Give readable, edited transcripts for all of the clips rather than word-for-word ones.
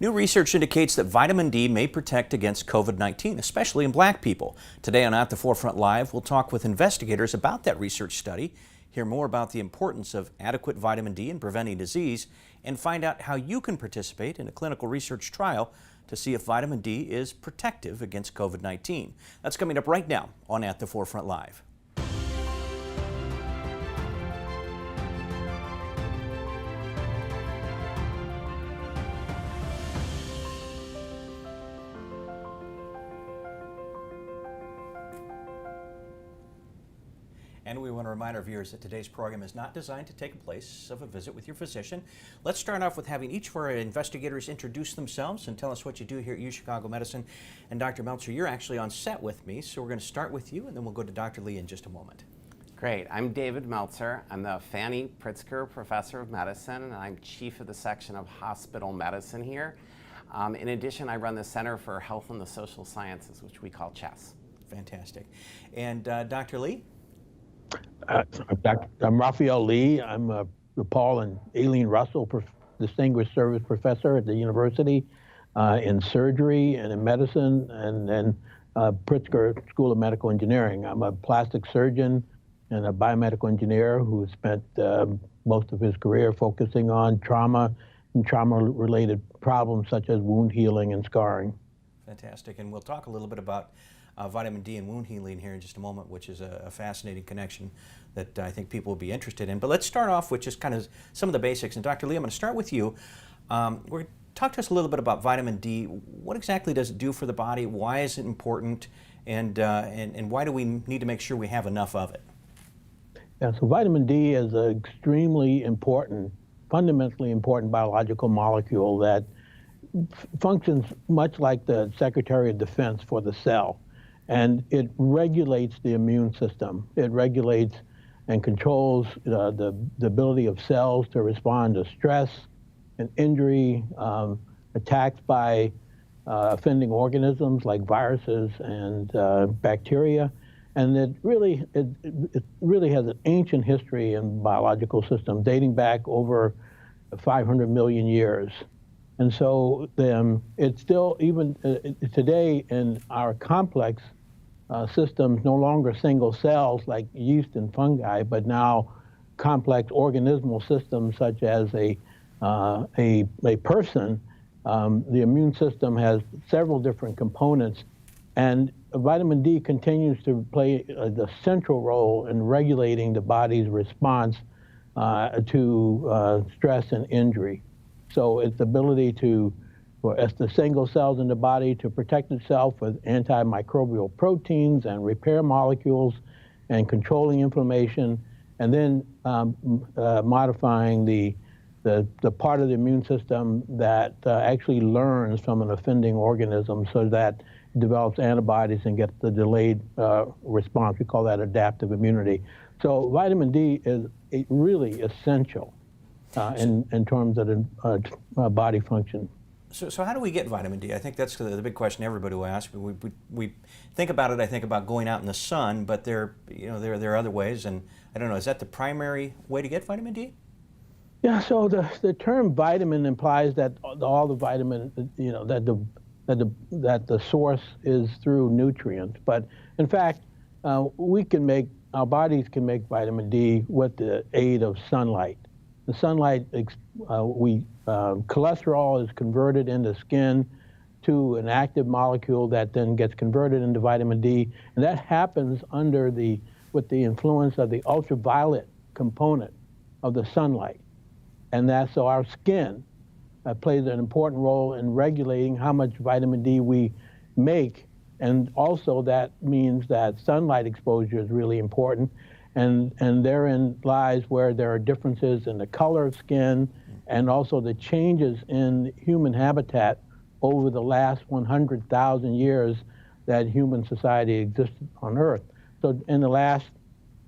New research indicates that vitamin D may protect against COVID-19, especially in black people. Today on At the Forefront Live, we'll talk with investigators about that research study, hear more about the importance of adequate vitamin D in preventing disease, and find out how you can participate in a clinical research trial to see if vitamin D is protective against COVID-19. That's coming up right now on At the Forefront Live. And we want to remind our viewers that today's program is not designed to take the place of a visit with your physician. Let's start off with having each of our investigators introduce themselves and tell us what you do here at UChicago Medicine. And Dr. Meltzer, you're actually on set with me, so we're going to start with you and then we'll go to Dr. Lee in just a moment. Great. I'm David Meltzer. I'm the Fanny Pritzker Professor of Medicine, and I'm Chief of the Section of Hospital Medicine here. In addition, I run the Center for Health and the Social Sciences, which we call CHESS. Fantastic. And Dr. Lee? I'm Raphael Lee. I'm the Paul and Aileen Russell Distinguished Service Professor at the university in surgery and in medicine, and then Pritzker School of Medical Engineering. I'm a plastic surgeon and a biomedical engineer who spent most of his career focusing on trauma and trauma-related problems such as wound healing and scarring. Fantastic. And we'll talk a little bit about vitamin D and wound healing here in just a moment, which is a fascinating connection that I think people will be interested in. But let's start off with just kind of some of the basics. And Dr. Lee, I'm going to start with you. Talk to us a little bit about vitamin D. What exactly does it do for the body? Why is it important? And why do we need to make sure we have enough of it? Yeah, so vitamin D is an extremely important, fundamentally important biological molecule that functions much like the Secretary of Defense for the cell. And it regulates the immune system. It regulates and controls the ability of cells to respond to stress and injury, attacks by offending organisms like viruses and bacteria. And it really has an ancient history in biological system dating back over 500 million years. And so it's still, even today in our complex systems, no longer single cells like yeast and fungi, but now complex organismal systems such as a person. The immune system has several different components, and vitamin D continues to play the central role in regulating the body's response to stress and injury. So its ability as the single cells in the body to protect itself with antimicrobial proteins and repair molecules and controlling inflammation, and then modifying the part of the immune system that actually learns from an offending organism so that it develops antibodies and gets the delayed response. We call that adaptive immunity. So vitamin D is really essential in terms of body function. So how do we get vitamin D? I think that's the big question everybody will ask. We think about it. I think about going out in the sun, but there are other ways. And I don't know. Is that the primary way to get vitamin D? Yeah. So the term vitamin implies that all the vitamin, that the source is through nutrients. But in fact, our bodies can make vitamin D with the aid of sunlight. The sunlight, cholesterol is converted into skin to an active molecule that then gets converted into vitamin D, and that happens with the influence of the ultraviolet component of the sunlight. And so our skin plays an important role in regulating how much vitamin D we make, and also that means that sunlight exposure is really important. And therein lies where there are differences in the color of skin and also the changes in human habitat over the last 100,000 years that human society existed on Earth. So in the last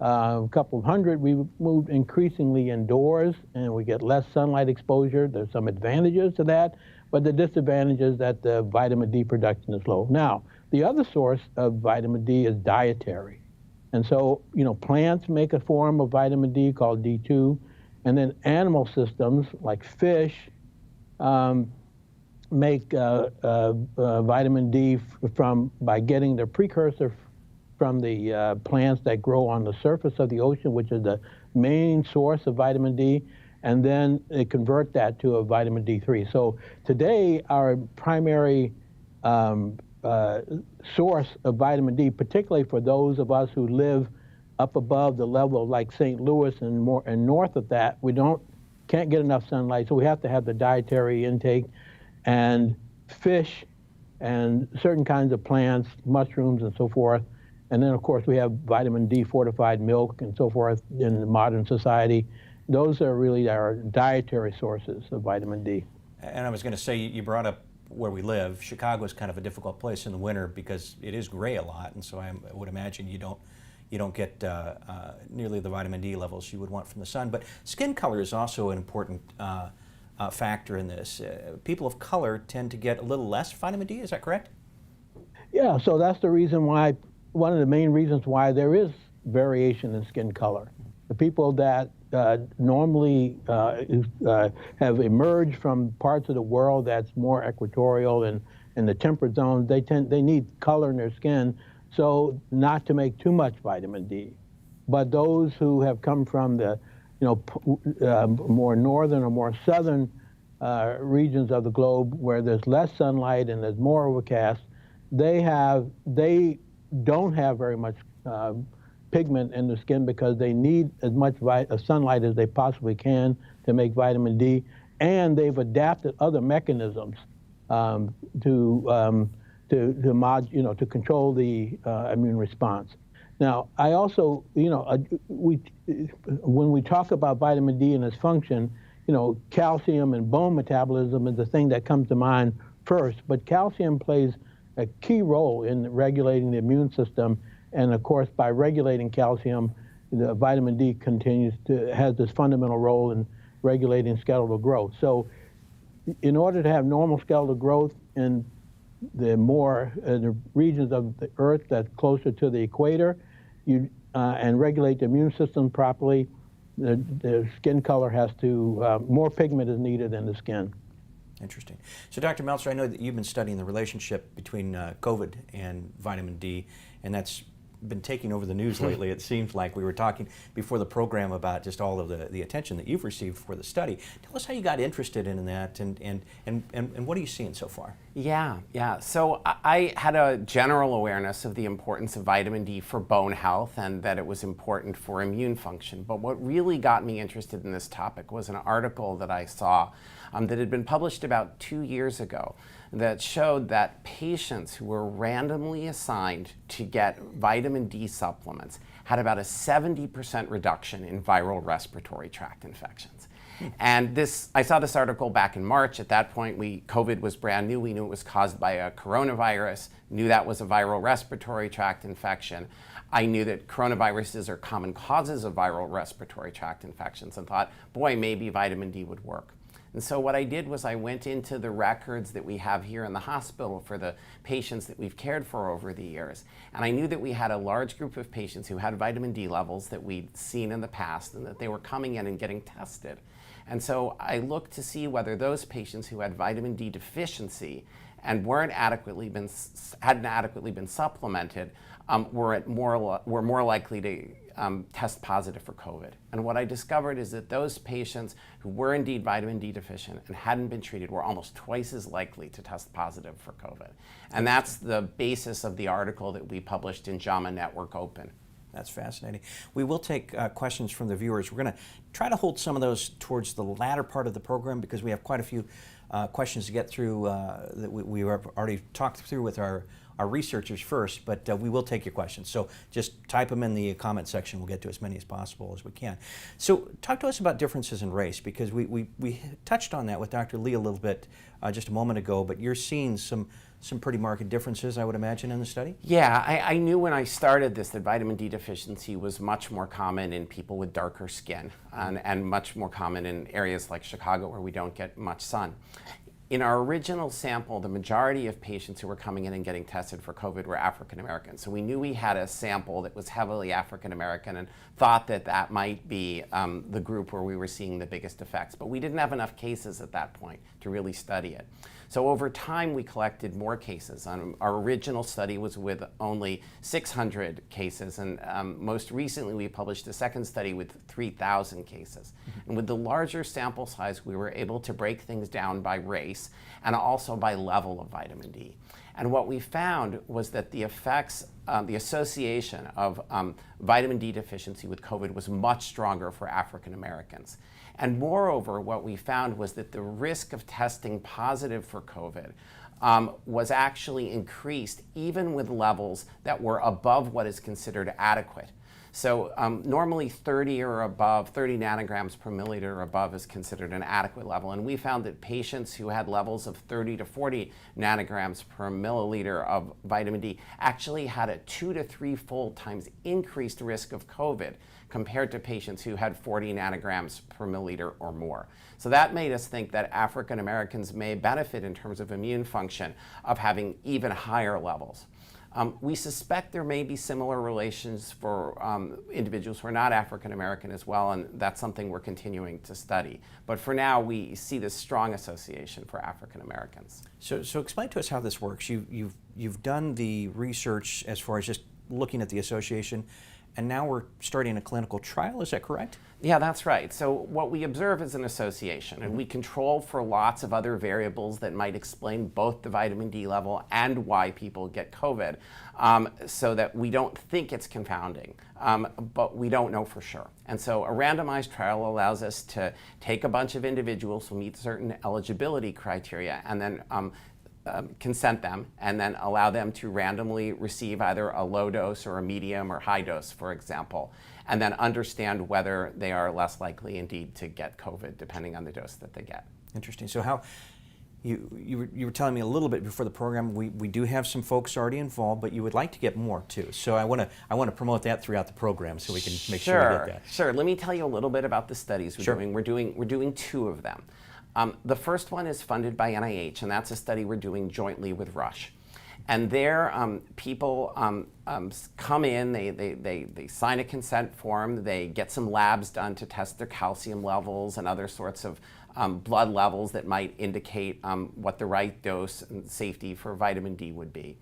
couple of hundred, we've moved increasingly indoors and we get less sunlight exposure. There's some advantages to that, but the disadvantage is that the vitamin D production is low. Now, the other source of vitamin D is dietary. And so, plants make a form of vitamin D called D2, and then animal systems like fish make vitamin D by getting the precursor from the plants that grow on the surface of the ocean, which is the main source of vitamin D, and then they convert that to a vitamin D3. So today, our primary source of vitamin D, particularly for those of us who live up above the level of like St. Louis and north of that, can't get enough sunlight, so we have to have the dietary intake, and fish and certain kinds of plants, mushrooms and so forth. And then, of course, we have vitamin D fortified milk and so forth in modern society. Those are really our dietary sources of vitamin D. And I was going to say, you brought up where we live. Chicago is kind of a difficult place in the winter because it is gray a lot, and so I would imagine you don't get nearly the vitamin D levels you would want from the sun. But skin color is also an important factor in this. People of color tend to get a little less vitamin D, is that correct? Yeah, so that's the reason why, one of the main reasons why there is variation in skin color. The people that normally have emerged from parts of the world that's more equatorial and in the temperate zones, they need color in their skin, so not to make too much vitamin D. But those who have come from the more northern or more southern regions of the globe where there's less sunlight and there's more overcast, they don't have very much pigment in the skin because they need as much sunlight as they possibly can to make vitamin D, and they've adapted other mechanisms to control the immune response. Now, I also, when we talk about vitamin D and its function, calcium and bone metabolism is the thing that comes to mind first, but calcium plays a key role in regulating the immune system. And of course, by regulating calcium, the vitamin D has this fundamental role in regulating skeletal growth. So in order to have normal skeletal growth in the regions of the Earth that's closer to the equator, and regulate the immune system properly, the skin color has to, more pigment is needed in the skin. Interesting. So Dr. Meltzer, I know that you've been studying the relationship between COVID and vitamin D, and that's been taking over the news lately. It seems like we were talking before the program about just all of the attention that you've received for the study. Tell us how you got interested in that, and what are you seeing so far? Yeah. So I had a general awareness of the importance of vitamin D for bone health and that it was important for immune function. But what really got me interested in this topic was an article that I saw that had been published about 2 years ago that showed that patients who were randomly assigned to get vitamin D supplements had about a 70% reduction in viral respiratory tract infections. And I saw this article back in March. At that point, COVID was brand new. We knew it was caused by a coronavirus, knew that was a viral respiratory tract infection. I knew that coronaviruses are common causes of viral respiratory tract infections and thought, boy, maybe vitamin D would work. And so what I did was I went into the records that we have here in the hospital for the patients that we've cared for over the years. And I knew that we had a large group of patients who had vitamin D levels that we'd seen in the past and that they were coming in and getting tested. And so I looked to see whether those patients who had vitamin D deficiency and hadn't adequately been supplemented were more likely to test positive for COVID. And what I discovered is that those patients who were indeed vitamin D deficient and hadn't been treated were almost twice as likely to test positive for COVID. And that's the basis of the article that we published in JAMA Network Open. That's fascinating. We will take questions from the viewers. We're going to try to hold some of those towards the latter part of the program because we have quite a few questions to get through that we already talked through with our researchers first, but we will take your questions. So just type them in the comment section. We'll get to as many as possible as we can. So talk to us about differences in race, because we touched on that with Dr. Lee a little bit just a moment ago, but you're seeing some pretty marked differences, I would imagine, in the study? Yeah, I knew when I started this that vitamin D deficiency was much more common in people with darker skin and much more common in areas like Chicago where we don't get much sun. In our original sample, the majority of patients who were coming in and getting tested for COVID were African American. So we knew we had a sample that was heavily African American and thought that that might be the group where we were seeing the biggest effects. But we didn't have enough cases at that point to really study it. So over time, we collected more cases. Our original study was with only 600 cases, and most recently we published a second study with 3,000 cases. And with the larger sample size, we were able to break things down by race and also by level of vitamin D. And what we found was that the effects, the association of vitamin D deficiency with COVID was much stronger for African Americans. And moreover, what we found was that the risk of testing positive for COVID was actually increased even with levels that were above what is considered adequate. So normally 30 or above, 30 nanograms per milliliter or above is considered an adequate level. And we found that patients who had levels of 30 to 40 nanograms per milliliter of vitamin D actually had a 2 to 3-fold times increased risk of COVID compared to patients who had 40 nanograms per milliliter or more. So that made us think that African Americans may benefit in terms of immune function of having even higher levels. We suspect there may be similar relations for individuals who are not African American as well, and that's something we're continuing to study. But for now, we see this strong association for African Americans. So explain to us how this works. You've done the research as far as just looking at the association, and now we're starting a clinical trial, is that correct? Yeah, that's right. So what we observe is an association, and we control for lots of other variables that might explain both the vitamin D level and why people get COVID, so that we don't think it's confounding, but we don't know for sure. And so a randomized trial allows us to take a bunch of individuals who meet certain eligibility criteria and then consent them and then allow them to randomly receive either a low dose or a medium or high dose, for example, and then understand whether they are less likely indeed to get COVID depending on the dose that they get. Interesting. So how, you were telling me a little bit before the program, we do have some folks already involved, but you would like to get more too. So I want to promote that throughout the program so we can make sure we get that. Sure. Let me tell you a little bit about the studies we're doing. We're doing 2 of them. The first one is funded by NIH, and that's a study we're doing jointly with Rush. And there, people come in, they sign a consent form, they get some labs done to test their calcium levels and other sorts of blood levels that might indicate what the right dose and safety for vitamin D would be.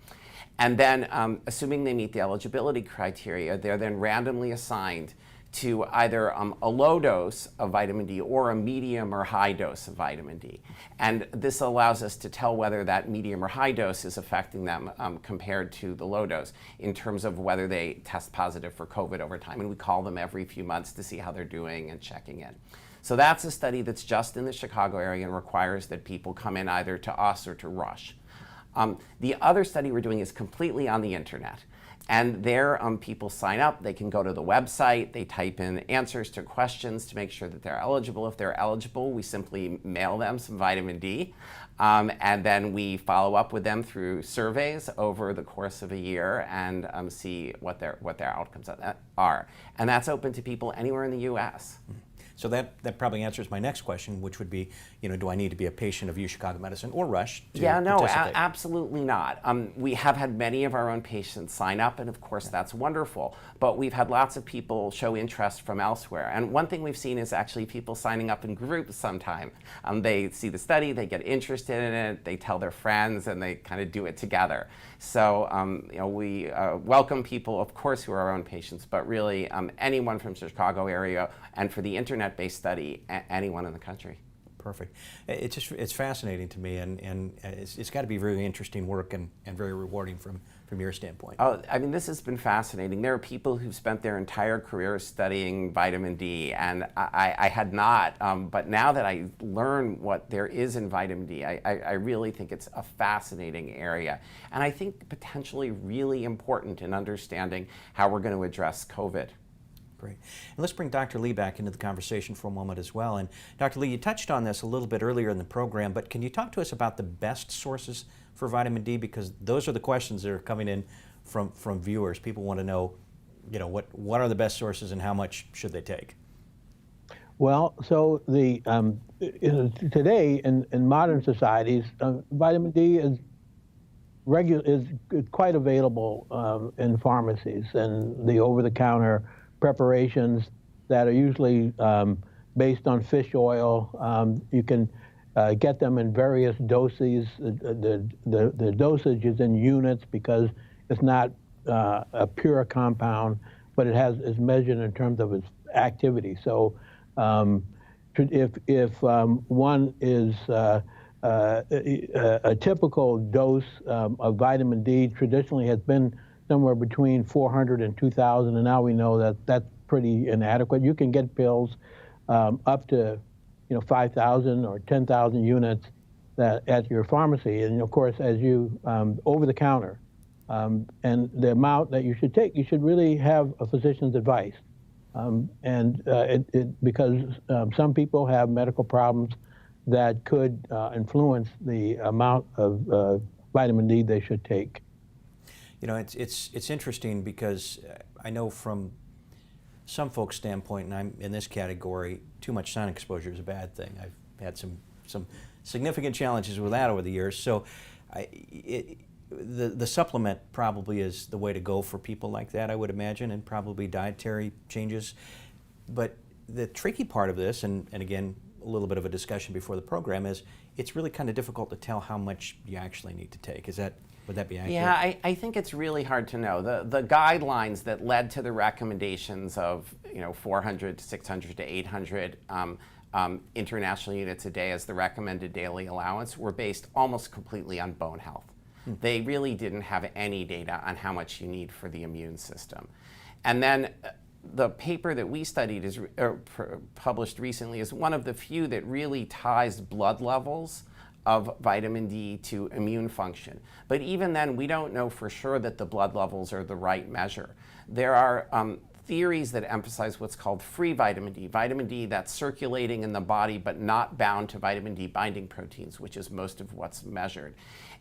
And then, assuming they meet the eligibility criteria, they're then randomly assigned to either a low dose of vitamin D or a medium or high dose of vitamin D. And this allows us to tell whether that medium or high dose is affecting them compared to the low dose in terms of whether they test positive for COVID over time. And we call them every few months to see how they're doing and checking in. So that's a study that's just in the Chicago area and requires that people come in either to us or to Rush. The other study we're doing is completely on the internet. And there, people sign up, they can go to the website, they type in answers to questions to make sure that they're eligible. If they're eligible, we simply mail them some vitamin D, and then we follow up with them through surveys over the course of a year and see what their outcomes are. And that's open to people anywhere in the U.S. So that probably answers my next question, which would be, do I need to be a patient of UChicago Medicine or Rush to participate? Absolutely not. We have had many of our own patients sign up, and of course that's wonderful. But we've had lots of people show interest from elsewhere. And one thing we've seen is actually people signing up in groups sometime. They see the study, they get interested in it, they tell their friends, and they kind of do it together. So we welcome people, of course, who are our own patients, but really anyone from the Chicago area, and for the internet-based study, anyone in the country. Perfect. It's fascinating to me, and it's got to be very interesting work and very rewarding from your standpoint. Oh, I mean, this has been fascinating. There are people who've spent their entire careers studying vitamin D, and I had not. But now that I learn what there is in vitamin D, I really think it's a fascinating area, and I think potentially really important in understanding how we're going to address COVID. Great. And let's bring Dr. Lee back into the conversation for a moment as well. And Dr. Lee, you touched on this a little bit earlier in the program, but can you talk to us about the best sources for vitamin D? Because those are the questions that are coming in from viewers. People want to know, what are the best sources and how much should they take? Well, so today in modern societies, vitamin D is quite available in pharmacies and the over-the-counter preparations that are usually based on fish oil. You can get them in various doses. The dosage is in units because it's not a pure compound, but is measured in terms of its activity. So if one is a typical dose of vitamin D traditionally has been somewhere between 400 and 2,000, and now we know that that's pretty inadequate. You can get pills up to 5,000 or 10,000 units at your pharmacy, and of course, as you over the counter. And the amount that you should take, you should really have a physician's advice. Because some people have medical problems that could influence the amount of vitamin D they should take. It's interesting because I know from some folks' standpoint, and I'm in this category, too much sun exposure is a bad thing. I've had some significant challenges with that over the years. So the supplement probably is the way to go for people like that, I would imagine, and probably dietary changes. But the tricky part of this, and again, a little bit of a discussion before the program, is it's really kind of difficult to tell how much you actually need to take. Would that be accurate? Yeah, I think it's really hard to know. The guidelines that led to the recommendations of 400 to 600 to 800 international units a day as the recommended daily allowance were based almost completely on bone health. They really didn't have any data on how much you need for the immune system. And then the paper that we studied published recently is one of the few that really ties blood levels of vitamin D to immune function. But even then, we don't know for sure that the blood levels are the right measure. There are theories that emphasize what's called free vitamin D that's circulating in the body but not bound to vitamin D binding proteins, which is most of what's measured.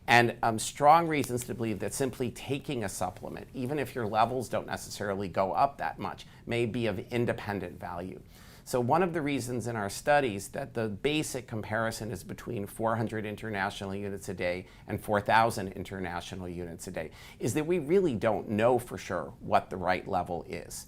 And strong reasons to believe that simply taking a supplement, even if your levels don't necessarily go up that much, may be of independent value. So one of the reasons in our studies that the basic comparison is between 400 international units a day and 4,000 international units a day is that we really don't know for sure what the right level is.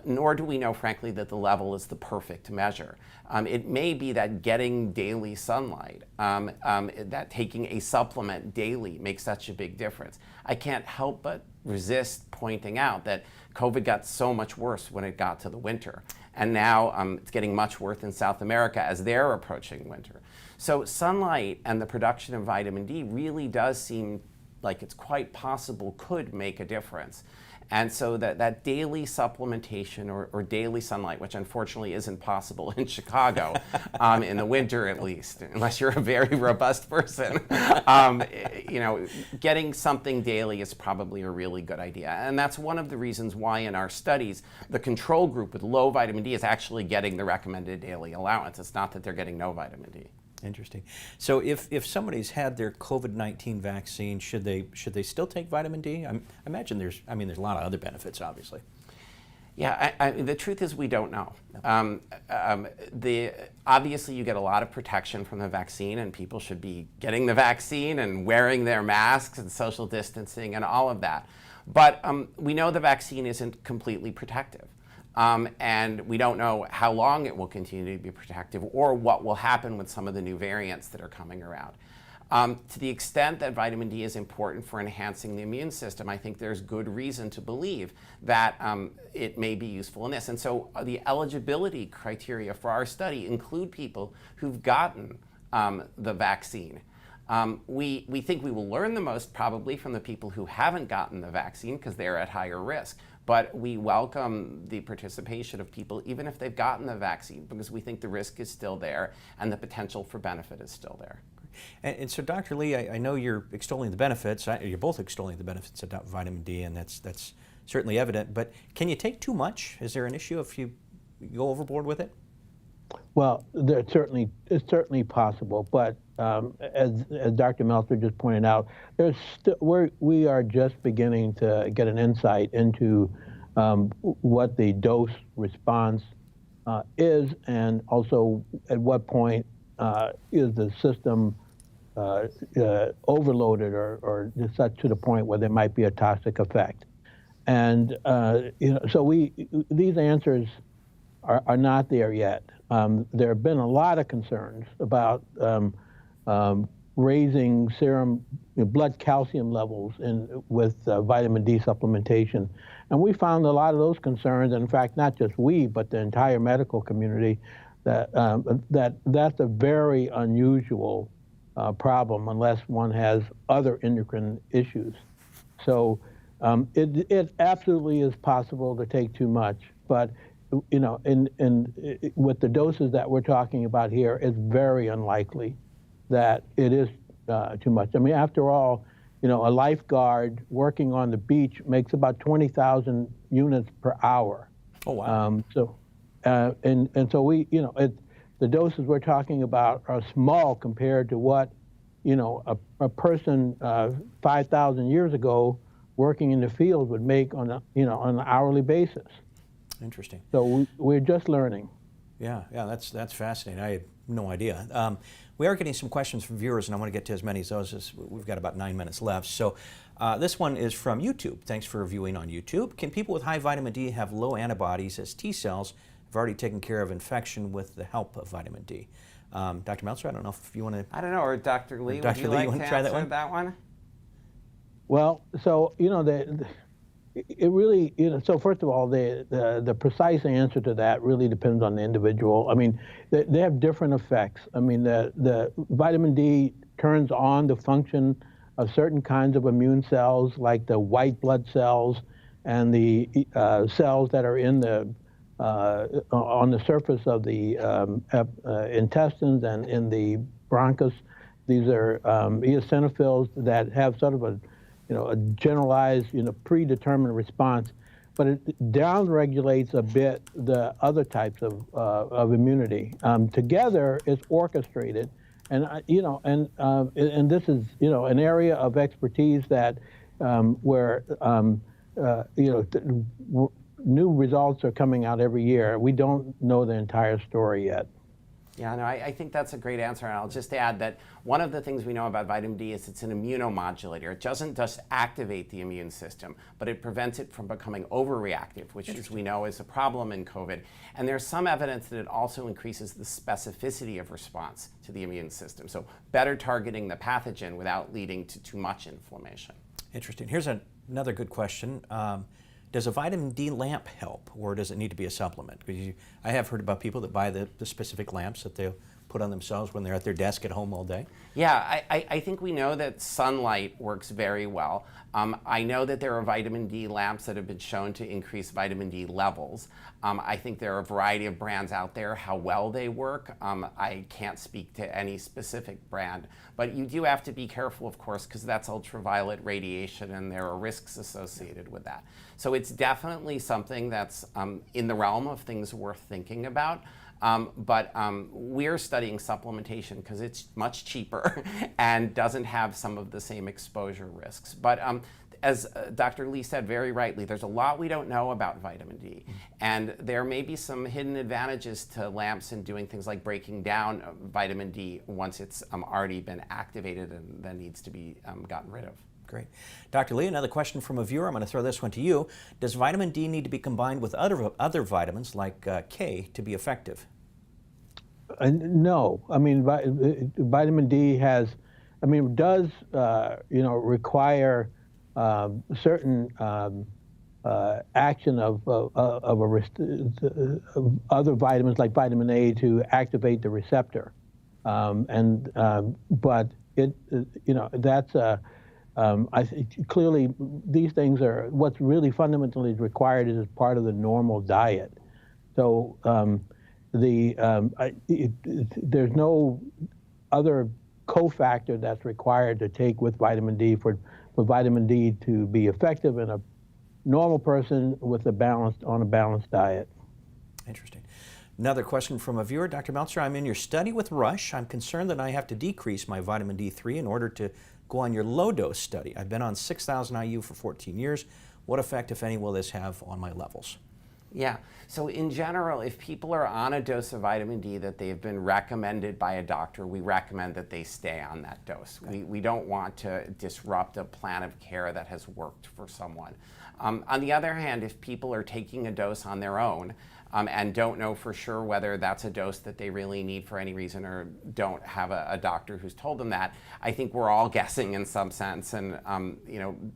Nor do we know, frankly, that the level is the perfect measure. It may be that getting daily sunlight, that taking a supplement daily makes such a big difference. I can't help but resist pointing out that COVID got so much worse when it got to the winter. And now it's getting much worse in South America as they're approaching winter. So sunlight and the production of vitamin D really does seem like it's quite possible could make a difference. And so that daily supplementation or daily sunlight, which unfortunately isn't possible in Chicago, in the winter at least, unless you're a very robust person, getting something daily is probably a really good idea. And that's one of the reasons why in our studies, the control group with low vitamin D is actually getting the recommended daily allowance. It's not that they're getting no vitamin D. Interesting. So if somebody's had their COVID-19 vaccine, should they still take vitamin D? I imagine there's a lot of other benefits, obviously. Yeah, the truth is we don't know. Obviously you get a lot of protection from the vaccine, and people should be getting the vaccine and wearing their masks and social distancing and all of that. But we know the vaccine isn't completely protective. And we don't know how long it will continue to be protective or what will happen with some of the new variants that are coming around. To the extent that vitamin D is important for enhancing the immune system, I think there's good reason to believe that it may be useful in this. And so the eligibility criteria for our study include people who've gotten the vaccine. We think we will learn the most probably from the people who haven't gotten the vaccine because they're at higher risk. But we welcome the participation of people even if they've gotten the vaccine because we think the risk is still there and the potential for benefit is still there. And so, Dr. Lee, I know you're extolling the benefits. You're both extolling the benefits of vitamin D, and that's certainly evident. But can you take too much? Is there an issue if you go overboard with it? Well, it's certainly possible, but as Dr. Meltzer just pointed out, we are just beginning to get an insight into what the dose response is, and also at what point is the system overloaded or such to the point where there might be a toxic effect. And so these answers are not there yet. there have been a lot of concerns about raising serum blood calcium levels with vitamin D supplementation. And we found a lot of those concerns, and in fact, not just we, but the entire medical community, that's a very unusual problem unless one has other endocrine issues. So it absolutely is possible to take too much, but with the doses that we're talking about here, it's very unlikely that it is too much. I mean, after all, a lifeguard working on the beach makes about 20,000 units per hour. Oh, wow. So we, the doses we're talking about are small compared to what, a person 5,000 years ago working in the field would make on an hourly basis. Interesting. So we're just learning. Yeah, that's fascinating. I had no idea. We are getting some questions from viewers, and I want to get to as many of those as we've got about 9 minutes left. So this one is from YouTube. Thanks for viewing on YouTube. Can people with high vitamin D have low antibodies as T cells have already taken care of infection with the help of vitamin D? Dr. Meltzer, I don't know if you want to... I don't know, or Dr. Lee, Dr. would you Lee, like you want to to try answer that one? Well, so, it really, so first of all, the precise answer to that really depends on the individual. I mean, they have different effects. I mean, the vitamin D turns on the function of certain kinds of immune cells, like the white blood cells and the cells that are in on the surface of the intestines and in the bronchus. These are eosinophils that have sort of a generalized, predetermined response, but it downregulates a bit the other types of immunity. Together, it's orchestrated, and and this is an area of expertise that where new results are coming out every year. We don't know the entire story yet. Yeah, no, I think that's a great answer, and I'll just add that one of the things we know about vitamin D is it's an immunomodulator. It doesn't just activate the immune system, but it prevents it from becoming overreactive, which, as we know, is a problem in COVID. And there's some evidence that it also increases the specificity of response to the immune system, so better targeting the pathogen without leading to too much inflammation. Interesting. Here's another good question. Does a vitamin D lamp help, or does it need to be a supplement? Because I have heard about people that buy the specific lamps that they'll put on themselves when they're at their desk at home all day. Yeah, I think we know that sunlight works very well. I know that there are vitamin D lamps that have been shown to increase vitamin D levels. I think there are a variety of brands out there. How well they work, I can't speak to any specific brand. But you do have to be careful, of course, because that's ultraviolet radiation and there are risks associated with that. So it's definitely something that's in the realm of things worth thinking about. But we're studying supplementation because it's much cheaper and doesn't have some of the same exposure risks. But as Dr. Lee said very rightly, there's a lot we don't know about vitamin D. And there may be some hidden advantages to lamps in doing things like breaking down vitamin D once it's already been activated and then needs to be gotten rid of. Great. Dr. Lee, another question from a viewer. I'm going to throw this one to you. Does vitamin D need to be combined with other vitamins like K to be effective? No. I mean, vitamin D does require certain action of other vitamins like vitamin A to activate the receptor, but that's I think clearly these things are what's really fundamentally required is part of the normal diet. So there's no other cofactor that's required to take with vitamin D for vitamin D to be effective in a normal person with a balanced diet. Interesting. Another question from a viewer. Dr. Meltzer, I'm in your study with Rush. I'm concerned that I have to decrease my vitamin D3 in order to go on your low-dose study. I've been on 6,000 IU for 14 years. What effect, if any, will this have on my levels? Yeah, so in general, if people are on a dose of vitamin D that they've been recommended by a doctor, we recommend that they stay on that dose. Okay. We don't want to disrupt a plan of care that has worked for someone. On the other hand, if people are taking a dose on their own, and don't know for sure whether that's a dose that they really need for any reason, or don't have a doctor who's told them that. I think we're all guessing in some sense, and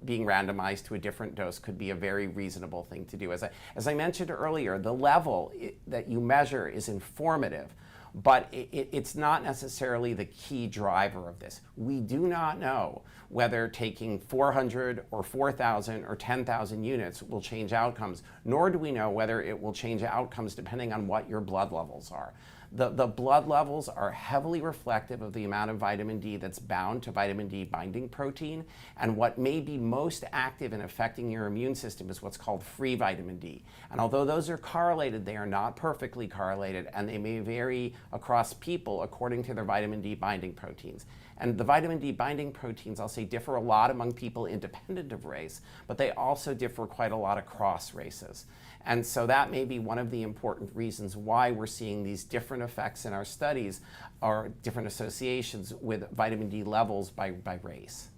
being randomized to a different dose could be a very reasonable thing to do. As I mentioned earlier, the level that you measure is informative, but it's not necessarily the key driver of this. We do not know whether taking 400 or 4,000 or 10,000 units will change outcomes, nor do we know whether it will change outcomes depending on what your blood levels are. The blood levels are heavily reflective of the amount of vitamin D that's bound to vitamin D binding protein, and what may be most active in affecting your immune system is what's called free vitamin D. And although those are correlated, they are not perfectly correlated, and they may vary across people according to their vitamin D binding proteins. And the vitamin D binding proteins, I'll say, differ a lot among people independent of race, but they also differ quite a lot across races. And so that may be one of the important reasons why we're seeing these different effects in our studies, or different associations with vitamin D levels by race.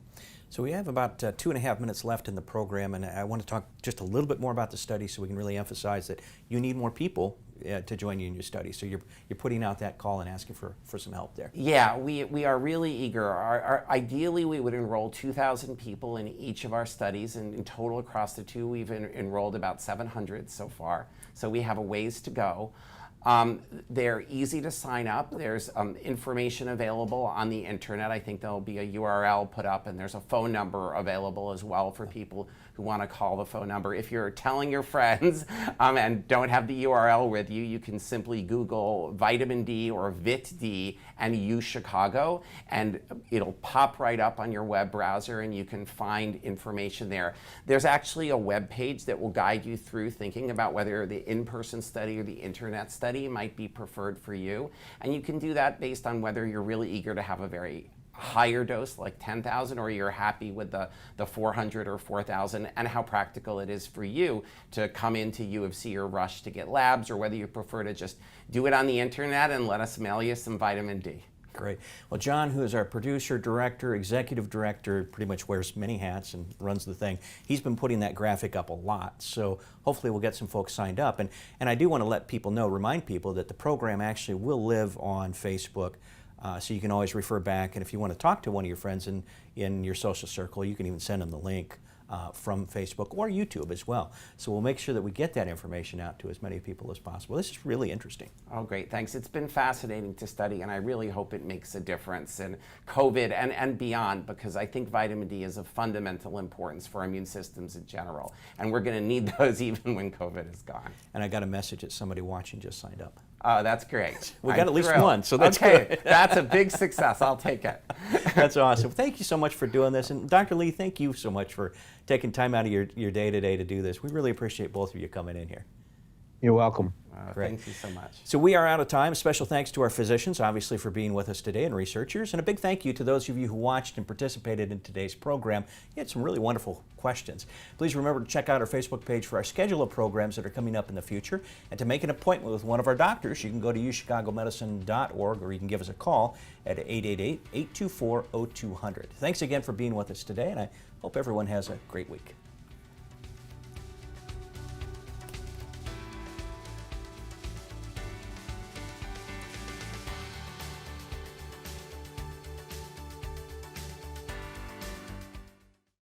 So we have about 2.5 minutes left in the program, and I want to talk just a little bit more about the study so we can really emphasize that you need more people to join you in your study. So you're putting out that call and asking for some help there. Yeah, we are really eager. Ideally, we would enroll 2,000 people in each of our studies, and in total across the two, we've enrolled about 700 so far. So we have a ways to go. They're easy to sign up. There's information available on the internet. I think there'll be a URL put up, and there's a phone number available as well for people who want to call the phone number. If you're telling your friends and don't have the URL with you, you can simply Google vitamin D or VitD and UChicago, and it'll pop right up on your web browser, and you can find information there. There's actually a web page that will guide you through thinking about whether the in-person study or the internet study might be preferred for you. And you can do that based on whether you're really eager to have a very higher dose like 10,000, or you're happy with the 400 or 4,000, and how practical it is for you to come into U of C or Rush to get labs, or whether you prefer to just do it on the internet and let us mail you some vitamin D. Great. Well, John, who is our producer, director, executive director, pretty much wears many hats and runs the thing, he's been putting that graphic up a lot. So hopefully we'll get some folks signed up. And I do want to let people know, remind people that the program actually will live on Facebook. So you can always refer back, and if you want to talk to one of your friends in your social circle, you can even send them the link from Facebook or YouTube as well. So we'll make sure that we get that information out to as many people as possible. This is really interesting. Oh, great, thanks. It's been fascinating to study, and I really hope it makes a difference in COVID and beyond, because I think vitamin D is of fundamental importance for our immune systems in general, and we're going to need those even when COVID is gone. And I got a message that somebody watching just signed up. Oh, that's great. We got at least one, so that's okay. good. That's a big success. I'll take it. That's awesome. Thank you so much for doing this. And Dr. Lee, thank you so much for taking time out of your day today to do this. We really appreciate both of you coming in here. You're welcome. Great. Thank you so much. So we are out of time. Special thanks to our physicians, obviously, for being with us today, and researchers. And a big thank you to those of you who watched and participated in today's program. You had some really wonderful questions. Please remember to check out our Facebook page for our schedule of programs that are coming up in the future. And to make an appointment with one of our doctors, you can go to uchicagomedicine.org, or you can give us a call at 888-824-0200. Thanks again for being with us today, and I hope everyone has a great week.